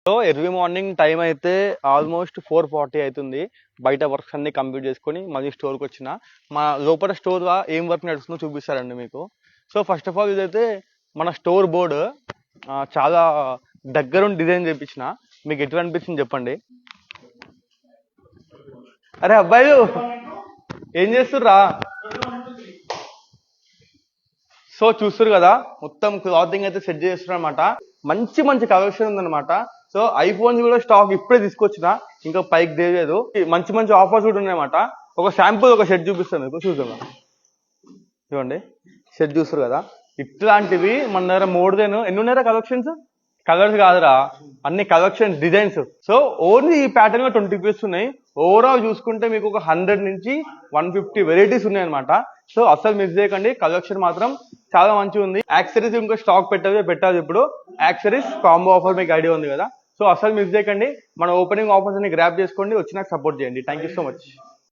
So early morning time అయితే almost 4:40 అవుతుంది. బయట వర్క్స్ అన్ని కంప్లీట్ చేసుకొని మళ్ళీ స్టోర్కి వచ్చిన మా లోపల స్టోర్లో ఏం వర్క్ నడుస్తుందో చూపిస్తారండి మీకు. సో ఫస్ట్ ఆఫ్ ఆల్ ఇదైతే మన స్టోర్ బోర్డు చాలా దగ్గరుండి డిజైన్ చేయించిన. మీకు ఎట్లా అనిపించింది చెప్పండి. అరే అబ్బాయిలు ఏం చేస్తుర్రా? సో చూస్తారు కదా, మొత్తం క్లాతింగ్ అయితే సెట్ చేస్తున్నారు అనమాట. మంచి మంచి కలెక్షన్ ఉందన్నమాట. సో ఐఫోన్స్ కూడా స్టాక్ ఇప్పుడే తీసుకొచ్చిన, ఇంకా పైకి తెలియదు. మంచి మంచి ఆఫర్స్ కూడా ఉన్నాయన్నమాట. ఒక శాంపుల్ ఒక షర్ట్ చూపిస్తాను మీకు, చూద్దాం. చూడండి, షర్ట్ చూస్తారు కదా, ఇట్లాంటివి మన దగ్గర మోర్ దెన్ ఎన్ని ఉన్నారా కలెక్షన్స్. కలర్స్ కాదురా, అన్ని కలెక్షన్స్ డిజైన్స్. సో ఓన్లీ ఈ ప్యాటర్న్ లో 20 పీస్ ఉన్నాయి. ఓవరాల్ చూసుకుంటే మీకు ఒక 100 నుంచి 150 వెరైటీస్ ఉన్నాయి అనమాట. సో అసలు మిస్ చేయకండి, కలెక్షన్ మాత్రం చాలా మంచిగా ఉంది. యాక్సెసరీస్ ఇంకా స్టాక్ పెట్టాలి ఇప్పుడు. యాక్సెసరీస్ కాంబో ఆఫర్ మీకు ఐడియా ఉంది కదా. సో అసలు మిస్ చేయకండి, మన ఓపెనింగ్ ఆఫర్స్ అన్ని గ్రాప్ చేసుకోండి, వచ్చి నాకు సపోర్ట్ చేయండి. Thank you so much.